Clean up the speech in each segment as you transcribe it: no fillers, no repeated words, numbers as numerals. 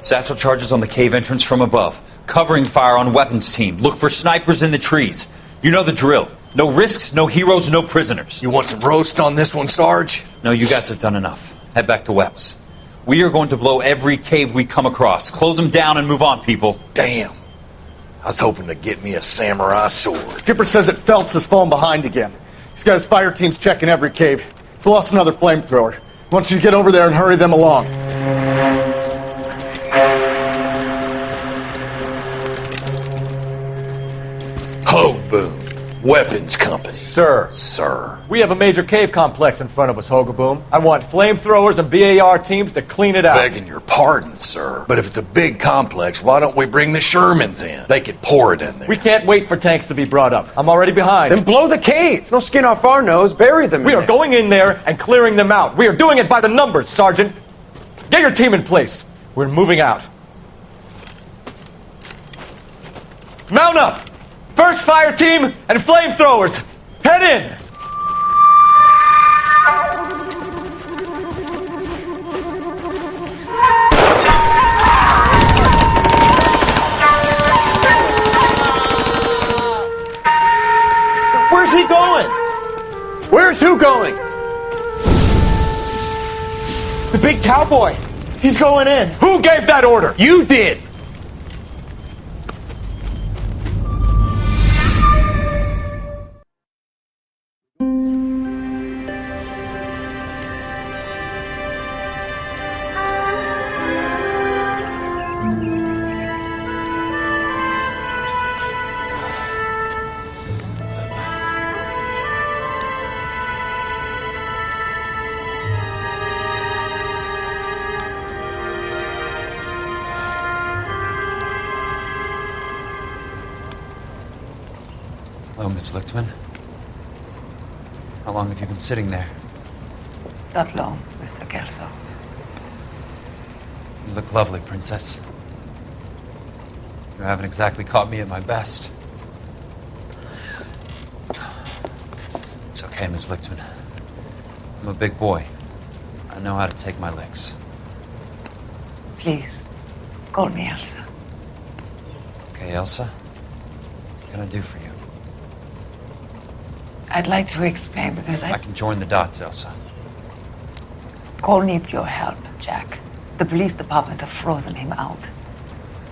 Satchel charges on the cave entrance from above. Covering fire on weapons team. Look for snipers in the trees. You know the drill. No risks, no heroes, no prisoners. You want some roast on this one, Sarge? No, you guys have done enough. Head back to Webb's. We are going to blow every cave we come across. Close them down and move on, people. Damn. I was hoping to get me a samurai sword. Skipper says that Phelps has fallen behind again. He's got his fire teams checking every cave. He's lost another flamethrower. He wants you to get over there and hurry them along. Ho, boom. Weapons compass. Sir. Sir. We have a major cave complex in front of us, Hogaboom. I want flamethrowers and BAR teams to clean it out. Begging your pardon, sir. But if it's a big complex, why don't we bring the Shermans in? They could pour it in there. We can't wait for tanks to be brought up. I'm already behind. Then blow the cave. No skin off our nose. Bury them. We are going in there and clearing them out. We are doing it by the numbers, Sergeant. Get your team in place. We're moving out. Mount up! First fire team and flamethrowers! Head in! Where's he going? Where's who going? The big cowboy. He's going in. Who gave that order? You did. Hello, Miss Lichtman. How long have you been sitting there? Not long, Mr. Kelso. You look lovely, Princess. You haven't exactly caught me at my best. It's okay, Miss Lichtman. I'm a big boy. I know how to take my licks. Please, call me Elsa. Okay, Elsa? What can I do for you? I'd like to explain because I can join the dots, Elsa. Cole needs your help, Jack. The police department have frozen him out.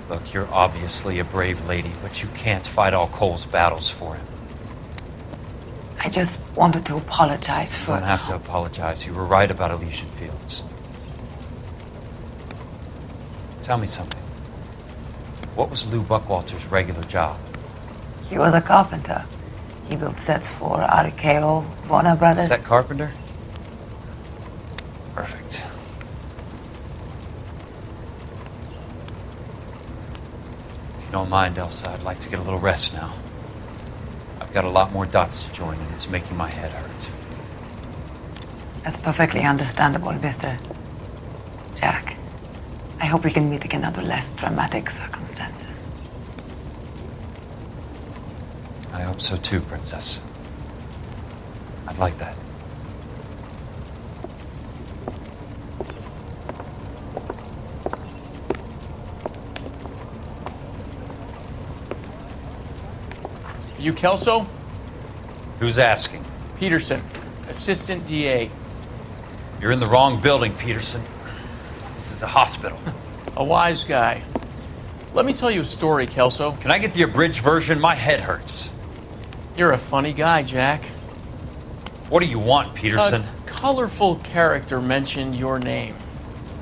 Look, you're obviously a brave lady, but you can't fight all Cole's battles for him. I just wanted to apologize for... You don't have to apologize. You were right about Elysian Fields. Tell me something. What was Lou Buckwalter's regular job? He was a carpenter. He built sets for RKO, Warner Brothers. Set carpenter? Perfect. If you don't mind, Elsa, I'd like to get a little rest now. I've got a lot more dots to join, and it's making my head hurt. That's perfectly understandable, Mr. Jack. I hope we can meet again under less dramatic circumstances. I hope so too, Princess. I'd like that. You Kelso? Who's asking? Peterson, Assistant DA. You're in the wrong building, Peterson. This is a hospital. A wise guy. Let me tell you a story, Kelso. Can I get the abridged version? My head hurts. You're a funny guy, Jack. What do you want, Peterson? A colorful character mentioned your name.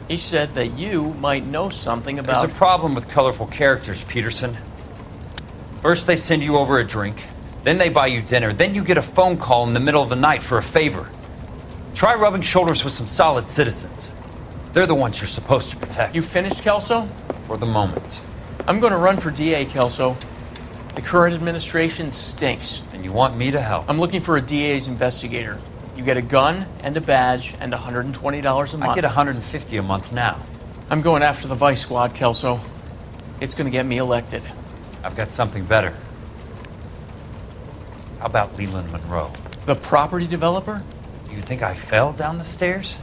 He said that you might know something about... There's a problem with colorful characters, Peterson. First they send you over a drink, then they buy you dinner, then you get a phone call in the middle of the night for a favor. Try rubbing shoulders with some solid citizens. They're the ones you're supposed to protect. You finished, Kelso? For the moment. I'm going to run for DA, Kelso. The current administration stinks. And you want me to help? I'm looking for a DA's investigator. You get a gun and a badge and $120 a month. I get $150 a month now. I'm going after the Vice Squad, Kelso. It's going to get me elected. I've got something better. How about Leland Monroe? The property developer? Do you think I fell down the stairs?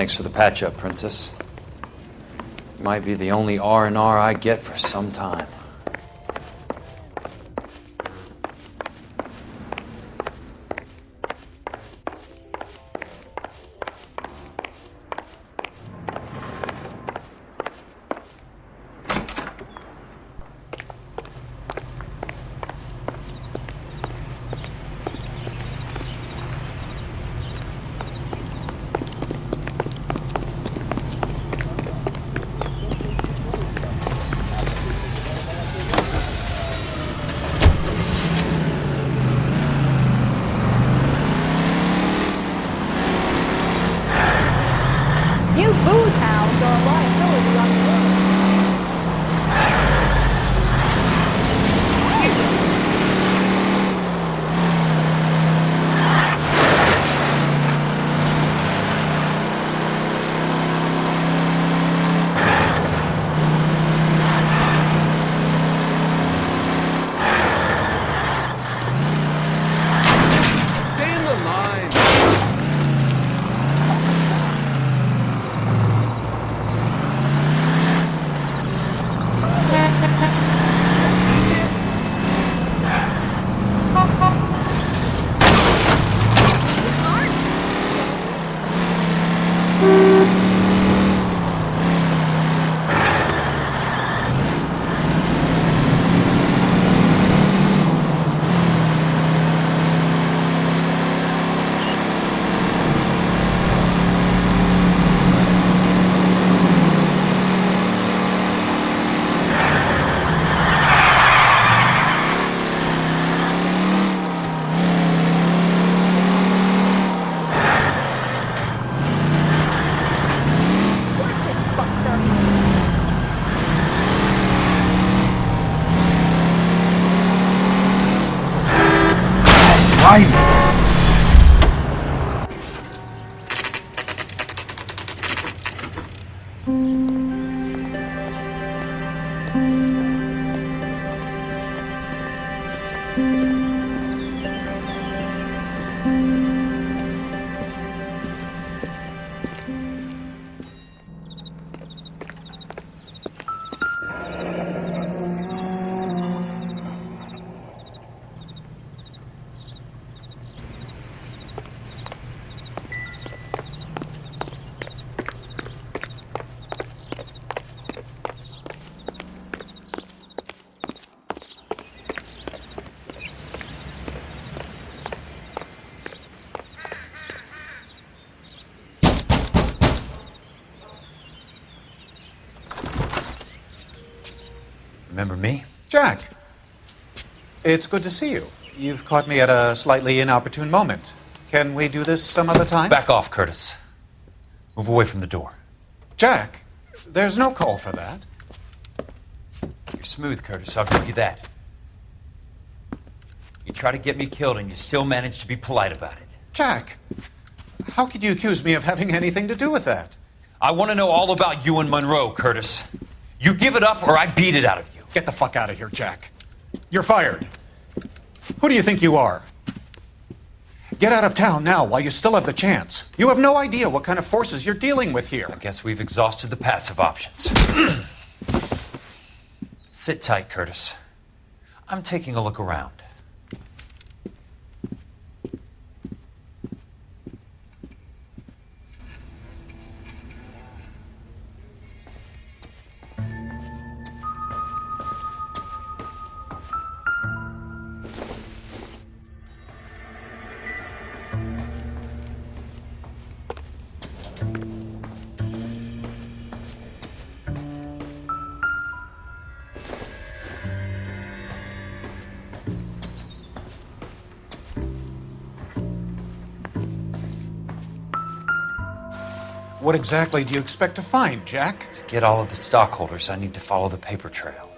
Thanks for the patch-up, Princess. Might be the only R&R I get for some time. You booze hounds are a liability on the road. Stay in the line. Remember me? Jack, it's good to see you. You've caught me at a slightly inopportune moment. Can we do this some other time? Back off, Curtis. Move away from the door. Jack, there's no call for that. You're smooth, Curtis, I'll give you that. You try to get me killed and you still manage to be polite about it. Jack, how could you accuse me of having anything to do with that? I want to know all about you and Monroe, Curtis. You give it up or I beat it out of you. Get the fuck out of here, Jack. You're fired. Who do you think you are? Get out of town now while you still have the chance. You have no idea what kind of forces you're dealing with here. I guess we've exhausted the passive options. Sit tight, Curtis. I'm taking a look around. What exactly do you expect to find, Jack? To get all of the stockholders, I need to follow the paper trail.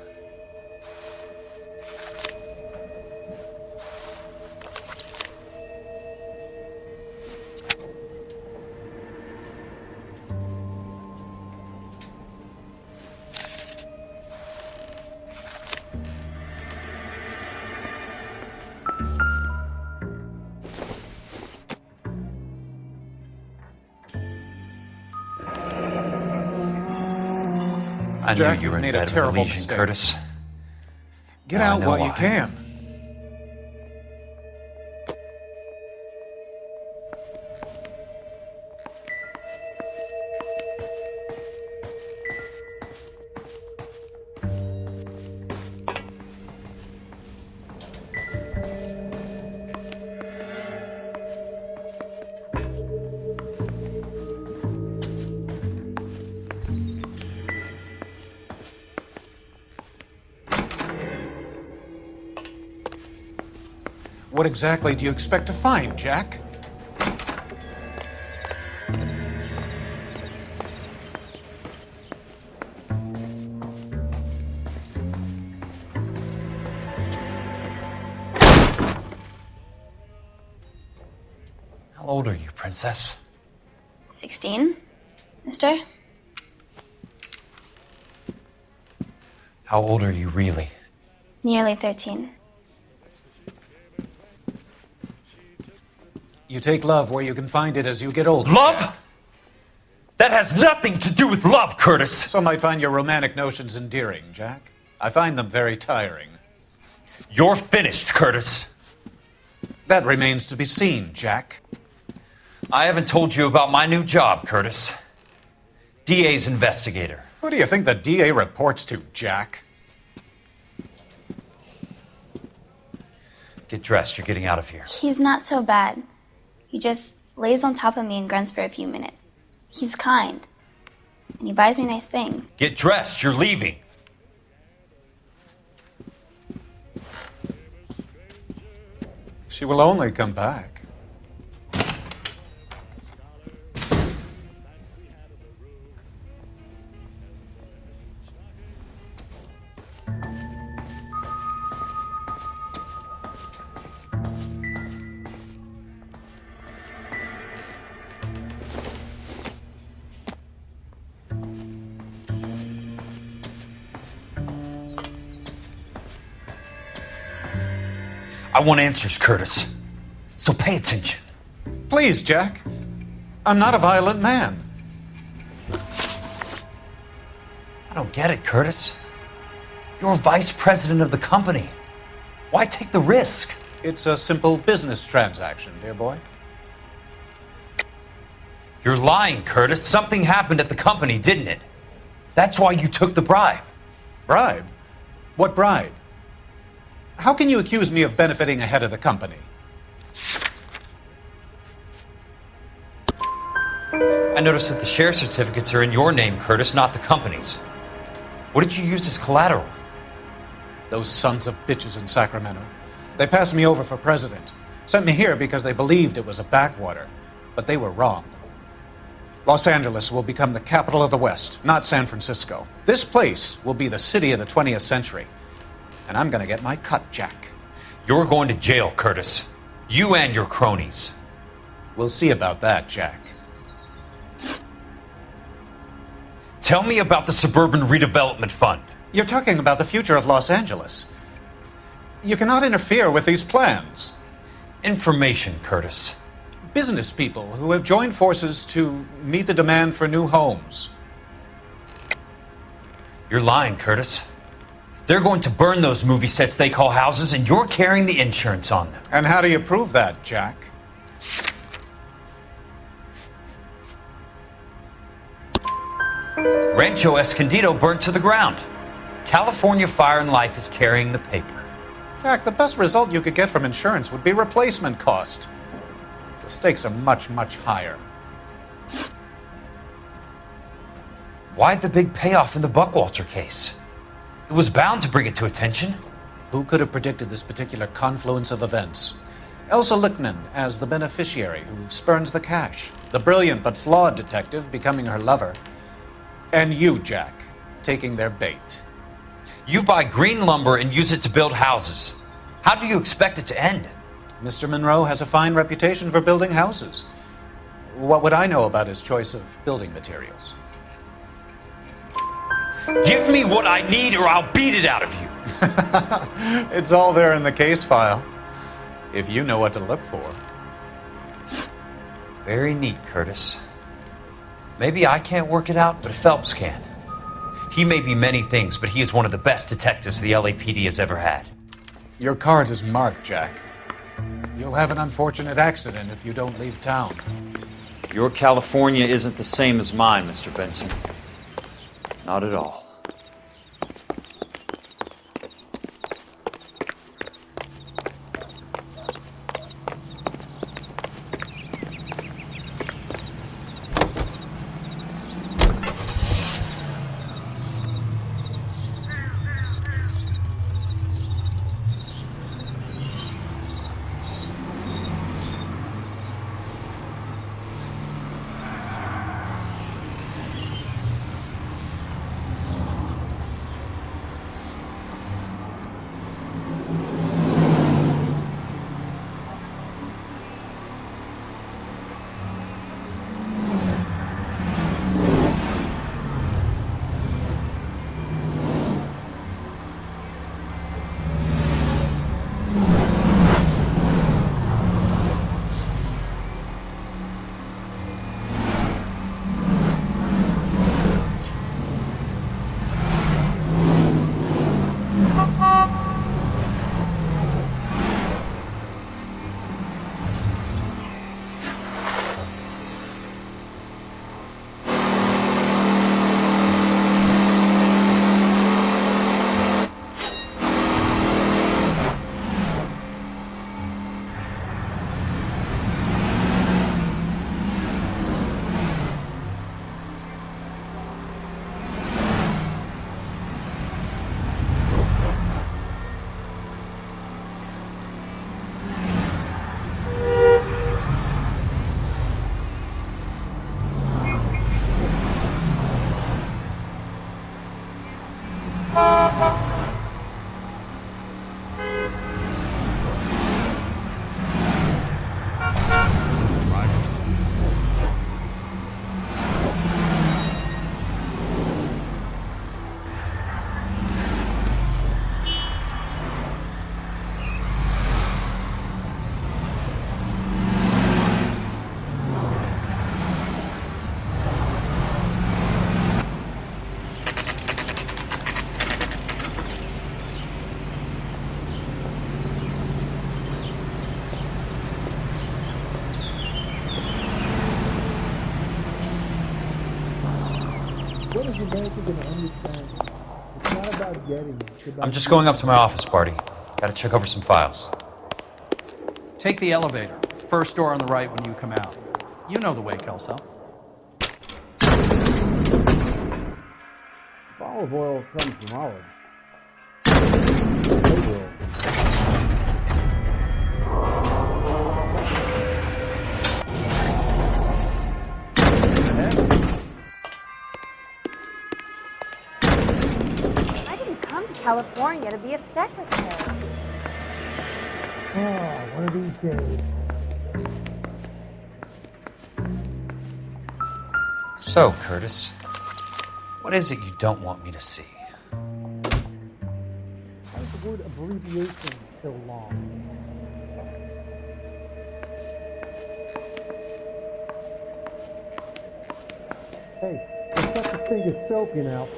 I Jack, knew you were in made a bed with a terrible lesion, mistake. Curtis. Get Now I out know while you why. can. What exactly do you expect to find, Jack? How old are you, Princess? 16, mister? How old are you really? Nearly 13. You take love where you can find it as you get older. Love? That has nothing to do with love, Curtis. Some might find your romantic notions endearing, Jack. I find them very tiring. You're finished, Curtis. That remains to be seen, Jack. I haven't told you about my new job, Curtis. DA's investigator. Who do you think the DA reports to, Jack? Get dressed, you're getting out of here. He's not so bad. He just lays on top of me and grunts for a few minutes. He's kind. And he buys me nice things. Get dressed, you're leaving. She will only come back. I want answers, Curtis. So pay attention. Please, Jack. I'm not a violent man. I don't get it, Curtis. You're vice president of the company. Why take the risk? It's a simple business transaction, dear boy. You're lying, Curtis. Something happened at the company, didn't it? That's why you took the bribe. Bribe? What bribe? How can you accuse me of benefiting ahead of the company? I noticed that the share certificates are in your name, Curtis, not the company's. What did you use as collateral? Those sons of bitches in Sacramento. They passed me over for president. Sent me here because they believed it was a backwater. But they were wrong. Los Angeles will become the capital of the West, not San Francisco. This place will be the city of the 20th century. And I'm gonna get my cut, Jack. You're going to jail, Curtis. You and your cronies. We'll see about that, Jack. Tell me about the Suburban Redevelopment Fund. You're talking about the future of Los Angeles. You cannot interfere with these plans. Information, Curtis. Business people who have joined forces to meet the demand for new homes. You're lying, Curtis. They're going to burn those movie sets they call houses, and you're carrying the insurance on them. And how do you prove that, Jack? Rancho Escondido burnt to the ground. California Fire and Life is carrying the paper. Jack, the best result you could get from insurance would be replacement cost. The stakes are much, much higher. Why the big payoff in the Buckwalter case? It was bound to bring it to attention. Who could have predicted this particular confluence of events? Elsa Lichtman as the beneficiary who spurns the cash. The brilliant but flawed detective becoming her lover. And you, Jack, taking their bait. You buy green lumber and use it to build houses. How do you expect it to end? Mr. Monroe has a fine reputation for building houses. What would I know about his choice of building materials? Give me what I need or I'll beat it out of you. It's all there in the case file, if you know what to look for. Very neat, Curtis. Maybe I can't work it out, but Phelps can. He may be many things, but he is one of the best detectives the LAPD has ever had. Your card is marked, Jack. You'll have an unfortunate accident if you don't leave town. Your California isn't the same as mine, Mr. Benson. Not at all. I'm just going up to my office, Barty. Gotta check over some files. Take the elevator. First door on the right when you come out. You know the way, Kelso. If olive oil comes from olives, California to be a secretary. Oh, one of these days. So, Curtis, what is it you don't want me to see? Why is the word abbreviation so long? Hey, there's such a thing as soap, you know.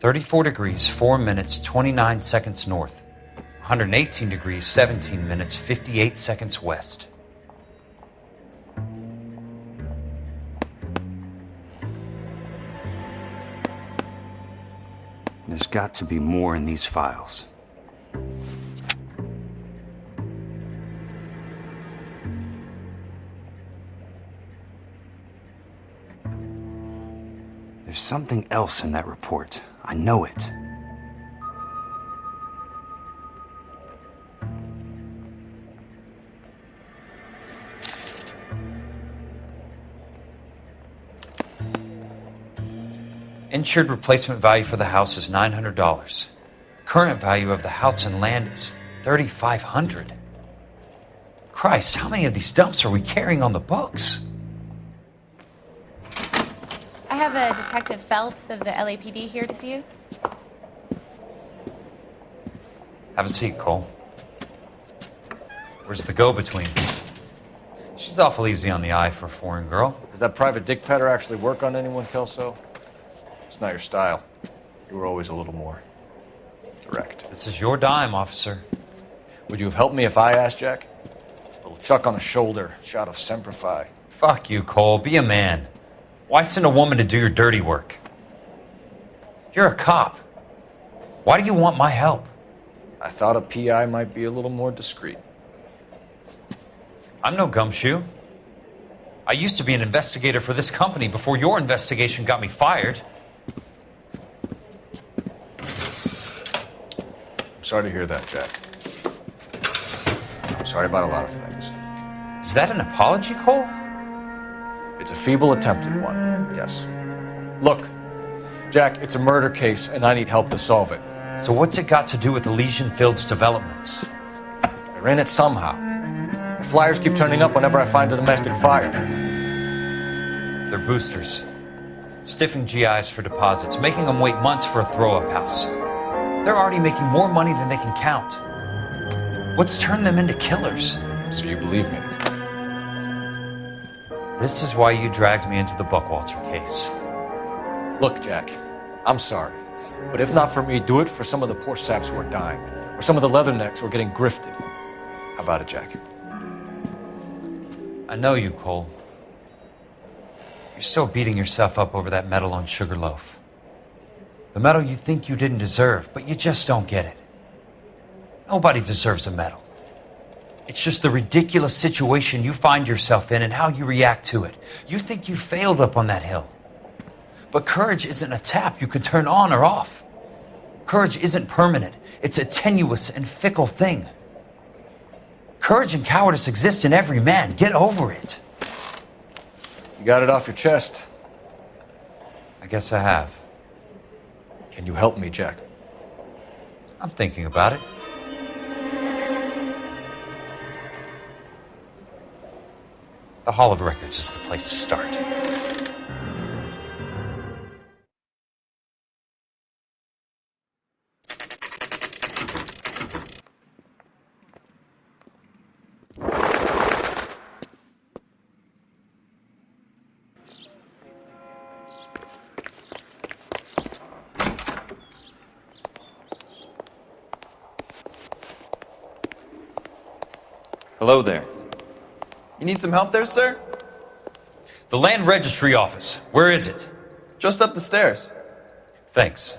$34 4 minutes 29 seconds north. 118 degrees 17 minutes 58 seconds west. There's got to be more in these files. There's something else in that report. I know it. Insured replacement value for the house is $900. Current value of the house and land is $3,500. Christ, how many of these dumps are we carrying on the books? I have a Detective Phelps of the LAPD here to see you. Have a seat, Cole. Where's the go-between? She's awful easy on the eye for a foreign girl. Does that private dick petter actually work on anyone, Kelso? It's not your style. You were always a little more direct. This is your dime, officer. Would you have helped me if I asked, Jack? A little chuck on the shoulder, shot of Semper Fi. Fuck you, Cole. Be a man. Why send a woman to do your dirty work? You're a cop. Why do you want my help? I thought a PI might be a little more discreet. I'm no gumshoe. I used to be an investigator for this company before your investigation got me fired. I'm sorry to hear that, Jack. I'm sorry about a lot of things. Is that an apology, Cole? It's a feeble attempt at one, yes. Look, Jack, it's a murder case, and I need help to solve it. So what's it got to do with Elysian Fields developments? They're in it somehow. The flyers keep turning up whenever I find a domestic fire. They're boosters. Stiffing GIs for deposits, making them wait months for a throw-up house. They're already making more money than they can count. What's turned them into killers? So you believe me? This is why you dragged me into the Buckwalter case. Look, Jack, I'm sorry. But if not for me, do it for some of the poor saps who are dying. Or some of the leathernecks who are getting grifted. How about it, Jack? I know you, Cole. You're still beating yourself up over that medal on Sugarloaf. The medal you think you didn't deserve, but you just don't get it. Nobody deserves a medal. It's just the ridiculous situation you find yourself in and how you react to it. You think you failed up on that hill. But courage isn't a tap you can turn on or off. Courage isn't permanent. It's a tenuous and fickle thing. Courage and cowardice exist in every man. Get over it. You got it off your chest. I guess I have. Can you help me, Jack? I'm thinking about it. The Hall of Records is the place to start. Hello there. You need some help there, sir? The Land Registry Office. Where is it? Just up the stairs. Thanks.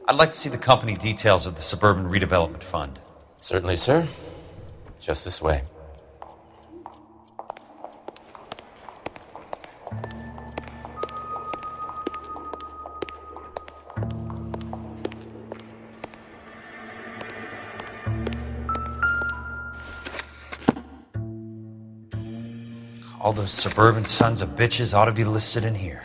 I'd like to see the company details of the Suburban Redevelopment Fund. Certainly, sir. Just this way. All those suburban sons of bitches ought to be listed in here.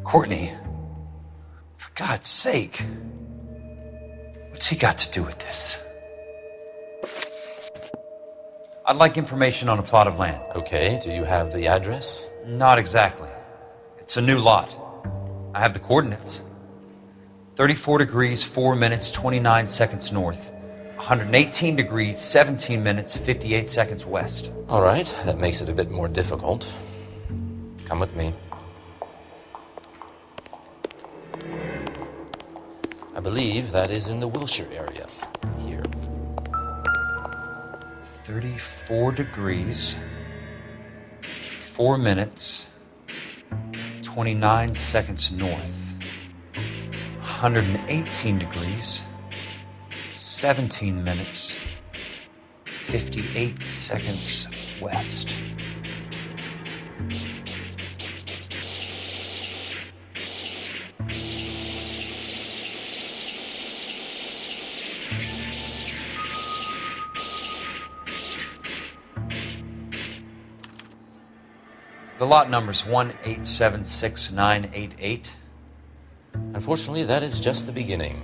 Courtney, for God's sake, what's he got to do with this? I'd like information on a plot of land. Okay, do you have the address? Not exactly. It's a new lot. I have the coordinates. 34 degrees, 4 minutes, 29 seconds north. 118 degrees, 17 minutes, 58 seconds west. All right, that makes it a bit more difficult. Come with me. I believe that is in the Wilshire area. Here. 34 degrees, 4 minutes, 29 seconds north. 118 degrees, 17 minutes, 58 seconds west. The lot number's 1876988. Unfortunately, that is just the beginning.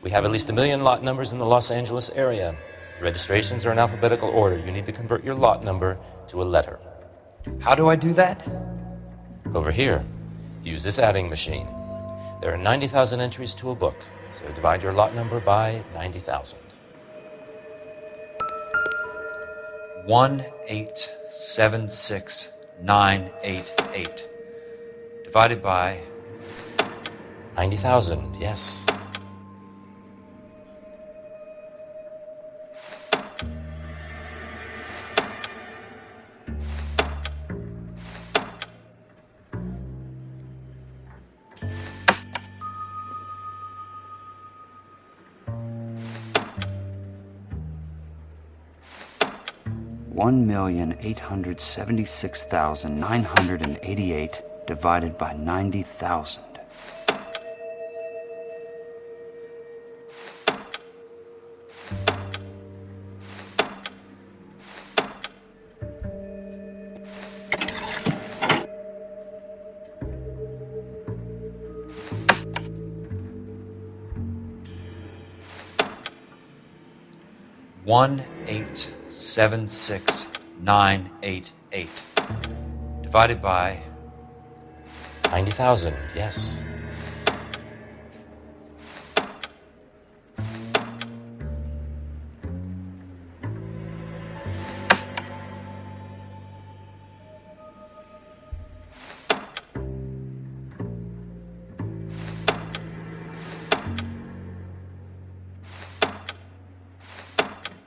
We have at least 1 million lot numbers in the Los Angeles area. The registrations are in alphabetical order. You need to convert your lot number to a letter. How do I do that? Over here, use this adding machine. There are 90,000 entries to a book, so divide your lot number by 90,000. 1876988 divided by 90,000, yes. $1,876,988 divided by 90,000. $1,876,988 divided by 90,000, yes.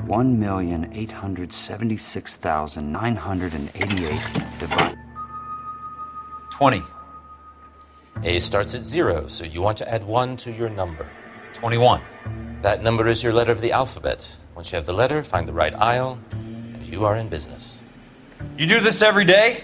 $1,876,988 divided 20. A starts at 0, so you want to add 1 to your number. 21. That number is your letter of the alphabet. Once you have the letter, find the right aisle, and you are in business. You do this every day?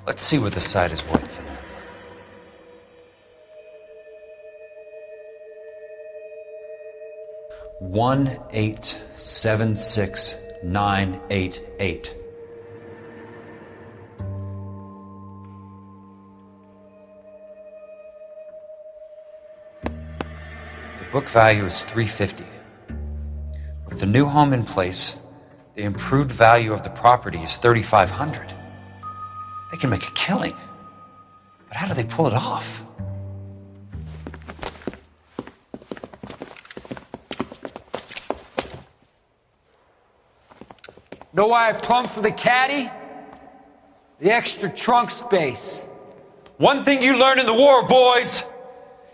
Let's see what the site is worth tonight. $1,876,988. The book value is $350. With the new home in place, the improved value of the property is $3,500. They can make a killing. But how do they pull it off? Know why I plumbed for the caddy? The extra trunk space. One thing you learn in the war, boys.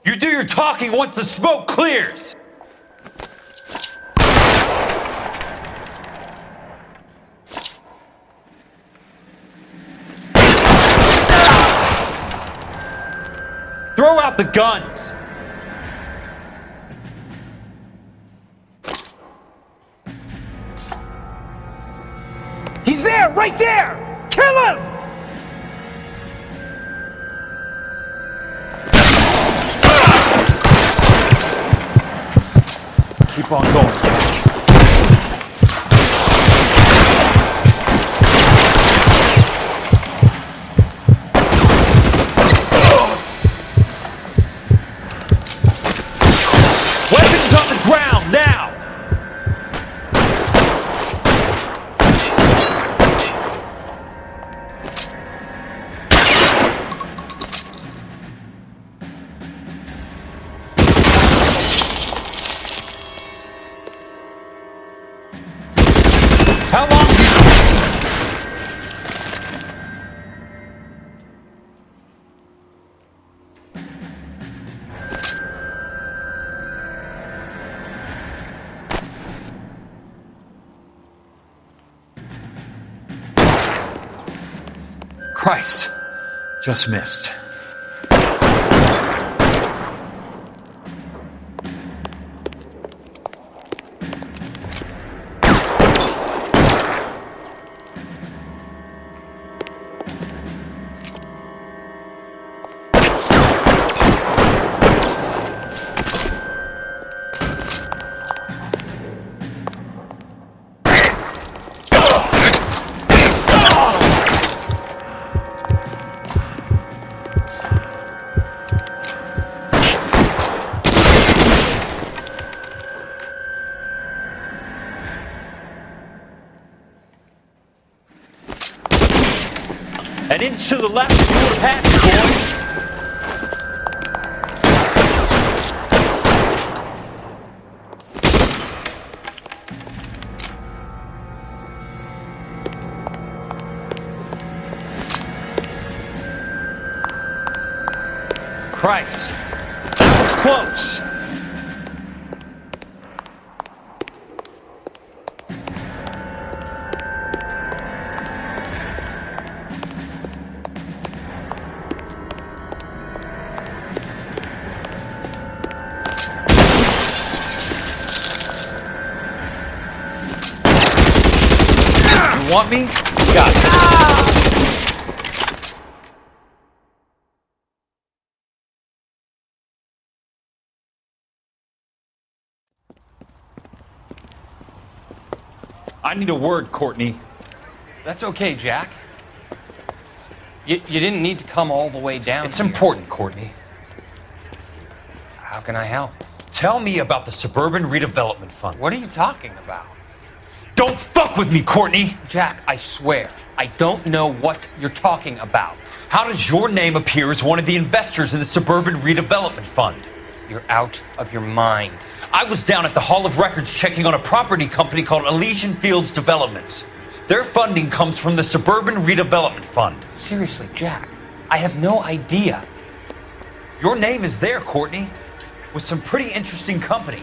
You do your talking once the smoke clears. Throw out the guns. He's there, right there! Kill him! Keep on going, Jack. Weapons on the ground, now! How long do you... Christ, just missed. And into the left forward pass, boys. Christ, that was close. Want me? Got it. I need a word, Courtney. That's okay, Jack. You didn't need to come all the way down. It's important, Courtney. How can I help? Tell me about the Suburban Redevelopment Fund. What are you talking about? Don't fuck with me, Courtney! Jack, I swear, I don't know what you're talking about. How does your name appear as one of the investors in the Suburban Redevelopment Fund? You're out of your mind. I was down at the Hall of Records checking on a property company called Elysian Fields Developments. Their funding comes from the Suburban Redevelopment Fund. Seriously, Jack, I have no idea. Your name is there, Courtney, with some pretty interesting company.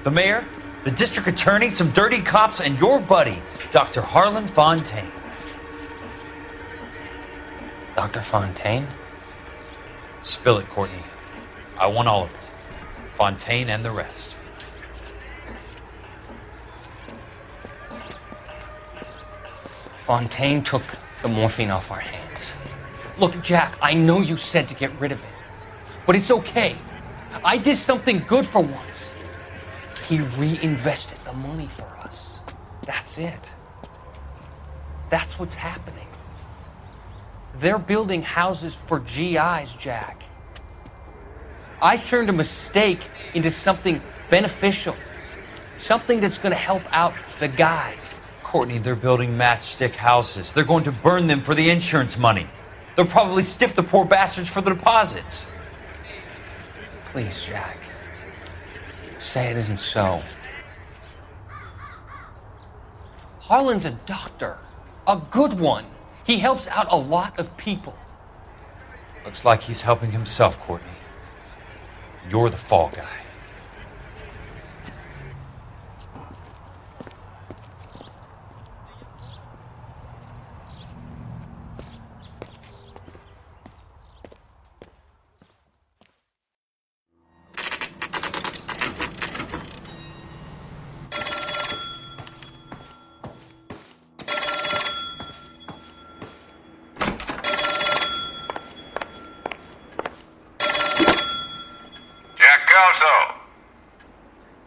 The mayor, the district attorney, some dirty cops, and your buddy, Dr. Harlan Fontaine. Dr. Fontaine? Spill it, Courtney. I want all of it. Fontaine and the rest. Fontaine took the morphine off our hands. Look, Jack, I know you said to get rid of it, but it's okay. I did something good for once. He reinvested the money for us. That's it. That's what's happening. They're building houses for GIs, Jack. I turned a mistake into something beneficial. Something that's going to help out the guys. Courtney, they're building matchstick houses. They're going to burn them for the insurance money. They'll probably stiff the poor bastards for the deposits. Please, Jack. Say it isn't so. Harlan's a doctor. A good one. He helps out a lot of people. Looks like he's helping himself, Courtney. You're the fall guy.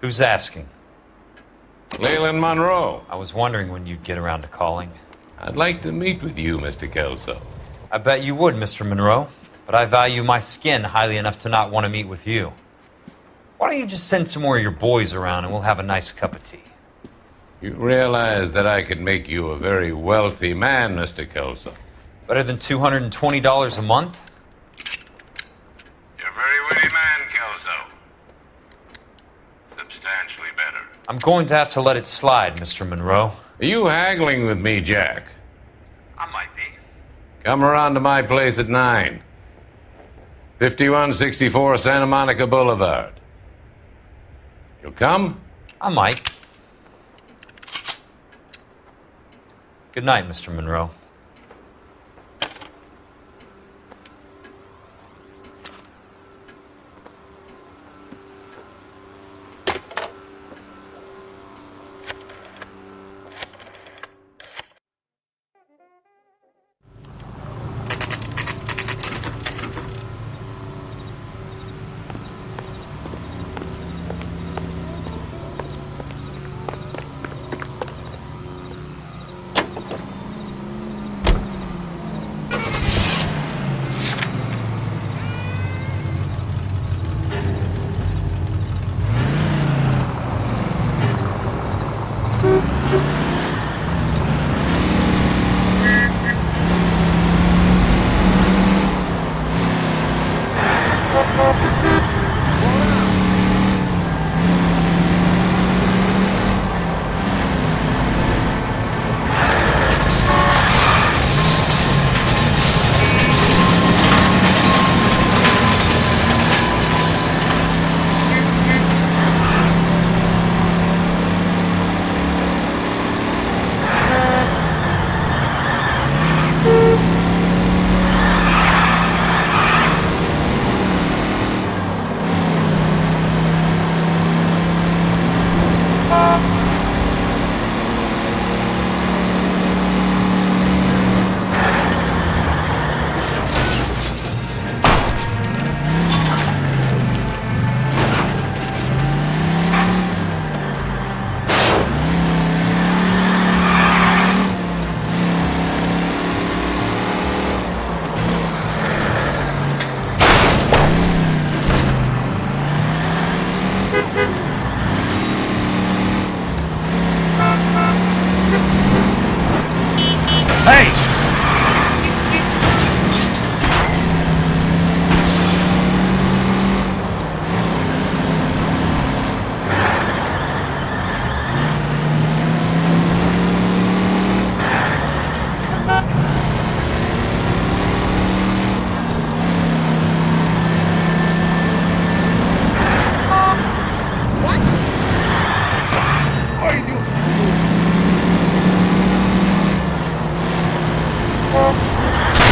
Who's asking? Leland Monroe. I was wondering when you'd get around to calling. I'd like to meet with you, Mr. Kelso. I bet you would, Mr. Monroe. But I value my skin highly enough to not want to meet with you. Why don't you just send some more of your boys around and we'll have a nice cup of tea? You realize that I could make you a very wealthy man, Mr. Kelso. Better than $220 a month? You're a very witty man, Kelso. Substantially better. I'm going to have to let it slide, Mr. Monroe. Are you haggling with me, Jack? I might be. Come around to my place at 9. 5164 Santa Monica Boulevard. You'll come? I might. Good night, Mr. Monroe.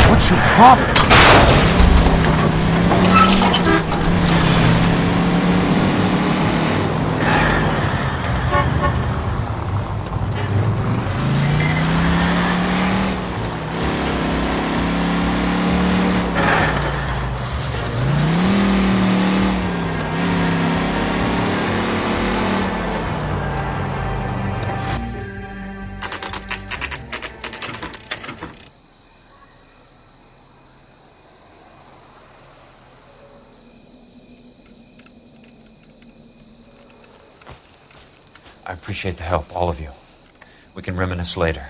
What's your problem? I appreciate the help, all of you. We can reminisce later.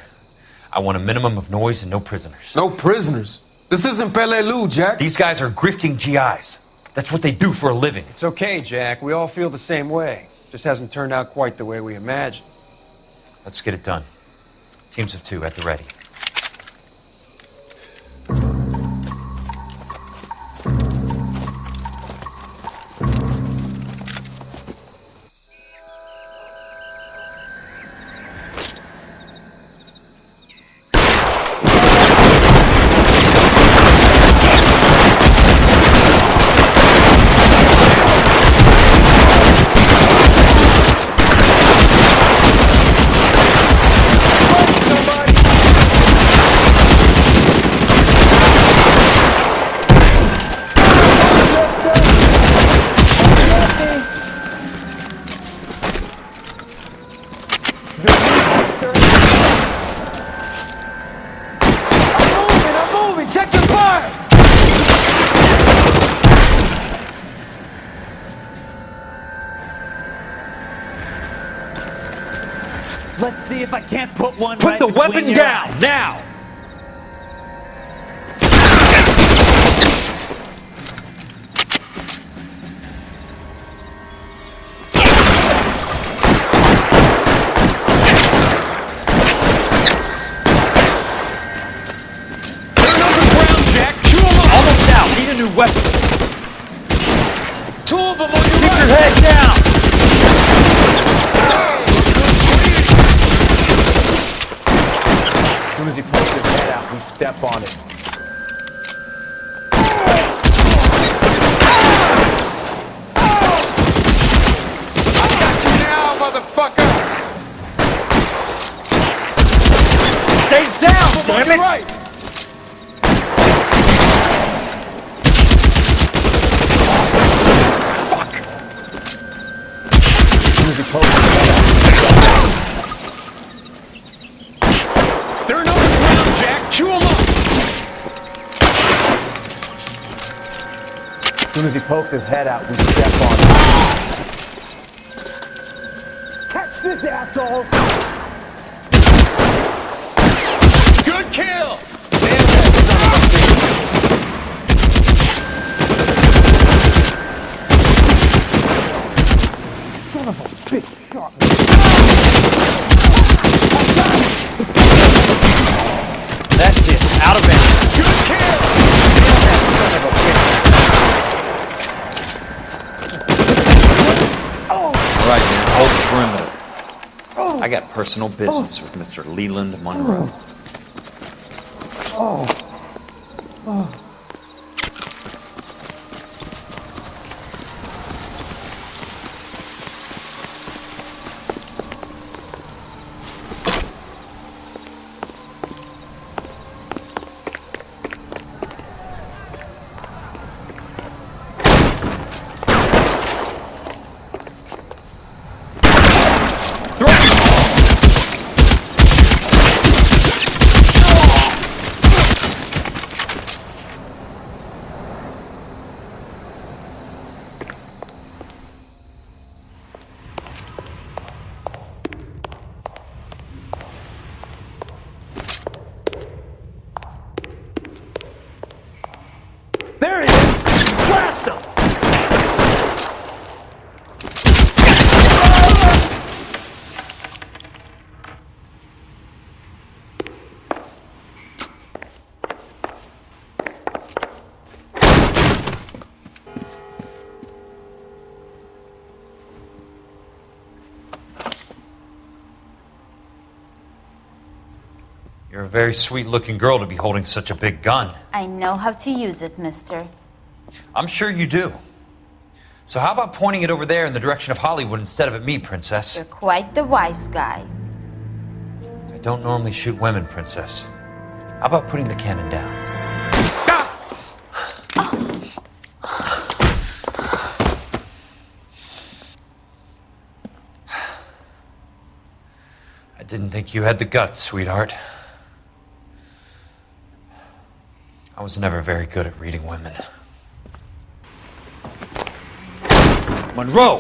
I want a minimum of noise and no prisoners. No prisoners? This isn't Peleliu, Jack. These guys are grifting GIs. That's what they do for a living. It's okay, Jack. We all feel the same way. Just hasn't turned out quite the way we imagined. Let's get it done. Teams of 2 at the ready. Let's see if I can't put one Put right the between weapon your down, eyes. now! Almost out. Need a new weapon. Two of them on your Keep right. your head down. As soon as he pulls his head out, we step on it. I got you now, motherfucker. Stay down, damn it! Right. They're in open ground, Jack. Chew 'em up. As soon as he pokes his head out, we step on it. Catch this asshole. Good kill. Damn that son of a bitch. Son of a bitch shot me. That's it. Out of bounds. Good kill. Damn that son of a bitch. All right, man. Hold the perimeter. I got personal business with Mr. Leland Monroe. There he is. Blast him. You're a very sweet-looking girl to be holding such a big gun. I know how to use it, mister. I'm sure you do. So how about pointing it over there in the direction of Hollywood instead of at me, Princess? You're quite the wise guy. I don't normally shoot women, Princess. How about putting the cannon down? I didn't think you had the guts, sweetheart. I was never very good at reading women. Monroe!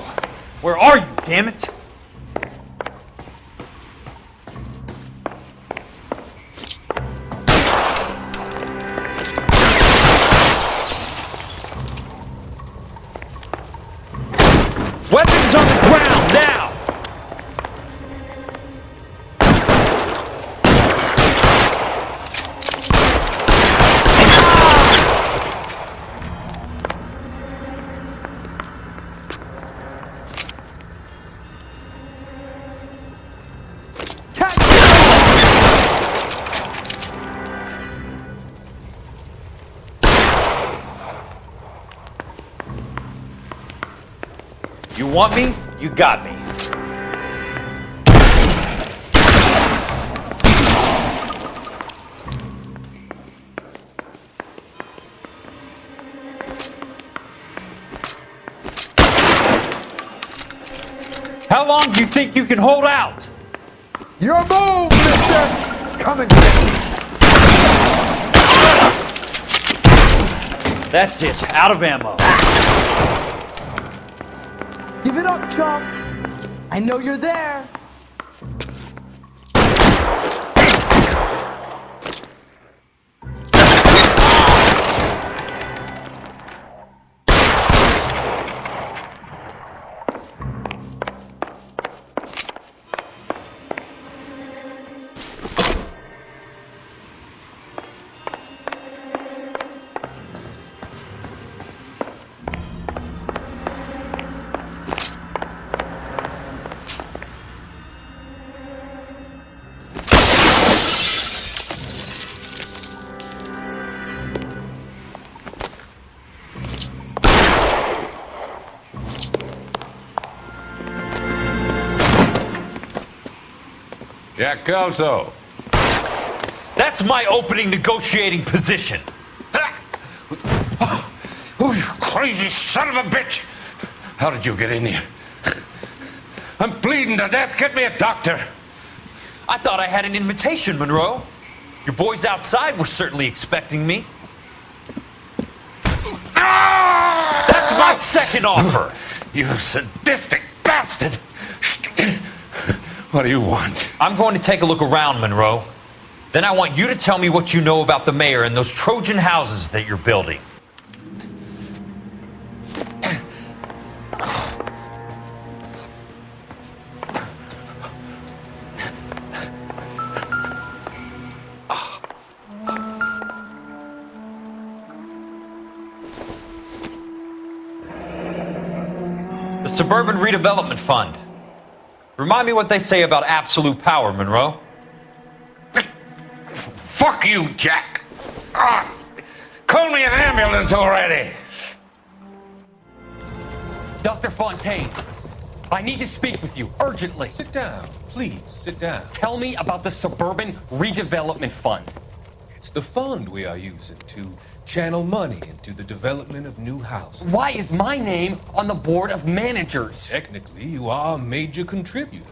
Where are you, damn it? Weapons on the ground, now! You want me? You got me. How long do you think you can hold out? Your move, mister. Come and get me. That's it. Out of ammo. Give it up, chump. I know you're there. Jack Kelso. That's my opening negotiating position. Oh, you crazy son of a bitch! How did you get in here? I'm bleeding to death. Get me a doctor. I thought I had an invitation, Monroe. Your boys outside were certainly expecting me. That's my second offer. You sadistic bastard! What do you want? I'm going to take a look around, Monroe. Then I want you to tell me what you know about the mayor and those Trojan houses that you're building. The Suburban Redevelopment Fund. Remind me what they say about absolute power, Monroe. Fuck you, Jack! Call me an ambulance already! Dr. Fontaine, I need to speak with you urgently. Sit down. Please, sit down. Tell me about the Suburban Redevelopment Fund. It's the fund we are using to channel money into the development of new houses. Why is my name on the board of managers? Technically, you are a major contributor.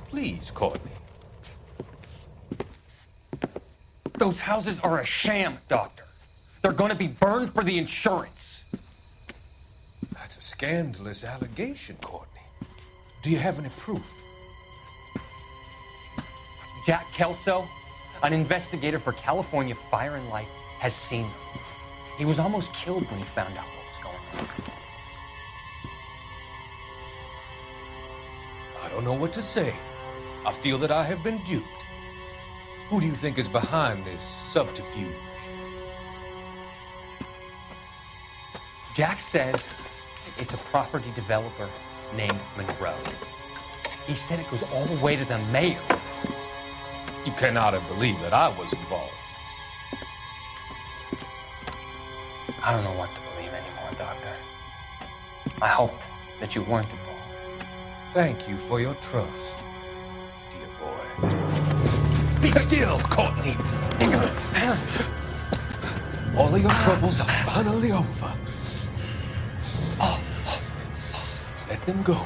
Please, Courtney. Those houses are a sham, Doctor. They're going to be burned for the insurance. That's a scandalous allegation, Courtney. Do you have any proof? Jack Kelso, an investigator for California Fire and Life, has seen them. He was almost killed when he found out what was going on. I don't know what to say. I feel that I have been duped. Who do you think is behind this subterfuge? Jack says it's a property developer named Monroe. He said it goes all the way to the mayor. You cannot have believed that I was involved. I don't know what to believe anymore, Doctor. I hope that you weren't involved. Thank you for your trust, dear boy. Be still, Courtney. All of your troubles are finally over. Let them go.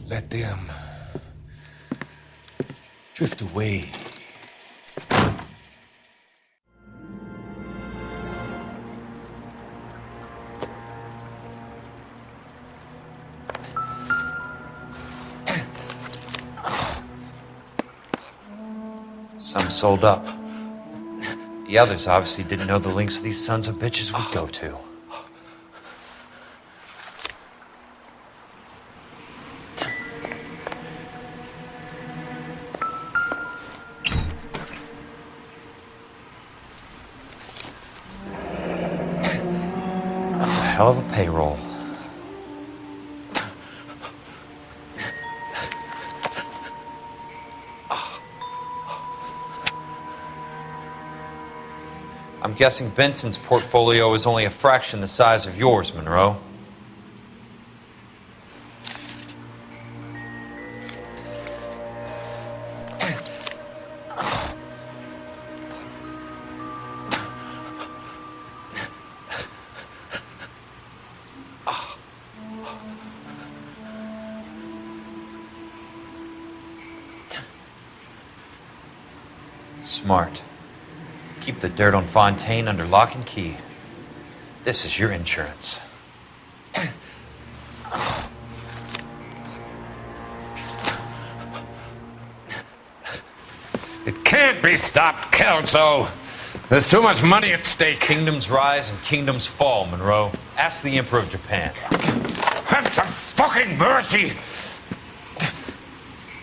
Let them drift away. Some sold up. The others obviously didn't know the links these sons of bitches would go to. That's a hell of a payroll. I'm guessing Benson's portfolio is only a fraction the size of yours, Monroe. Smart. Keep the dirt on Fontaine under lock and key. This is your insurance. It can't be stopped, Kelso. There's too much money at stake. Kingdoms rise and kingdoms fall, Monroe. Ask the Emperor of Japan. Have some fucking mercy!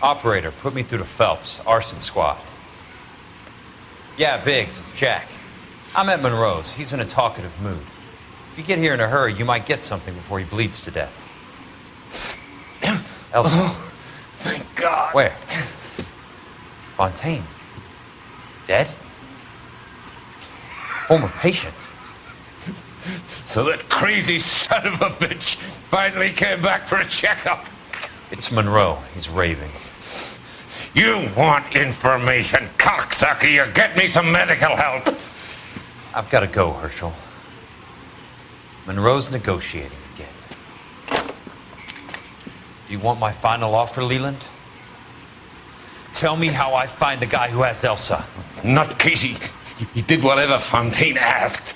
Operator, put me through to Phelps, arson squad. Yeah, Biggs, it's Jack. I'm at Monroe's. He's in a talkative mood. If you get here in a hurry, you might get something before he bleeds to death. Elsa. Oh, thank God. Where? Fontaine. Dead? Former patient. So that crazy son of a bitch finally came back for a checkup. It's Monroe. He's raving. You want information, cocksucker. You get me some medical help. I've got to go, Herschel. Monroe's negotiating again. Do you want my final offer, Leland? Tell me how I find the guy who has Elsa. Nutcase, he did whatever Fontaine asked.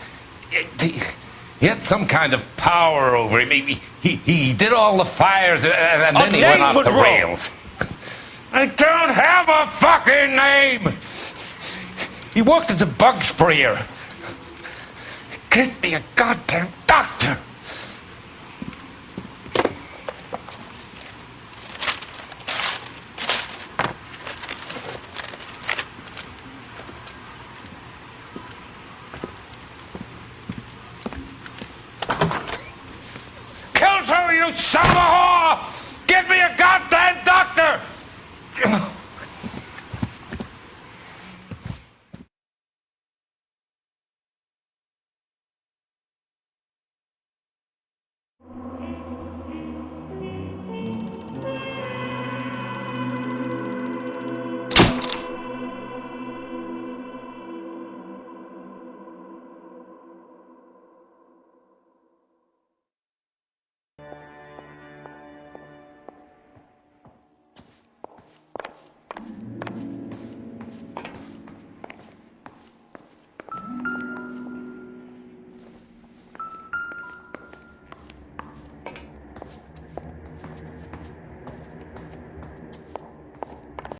He had some kind of power over him. He did all the fires, and then he went off the rails. I don't have a fucking name! He worked as a bug sprayer. Get me a goddamn doctor! Kill her, you son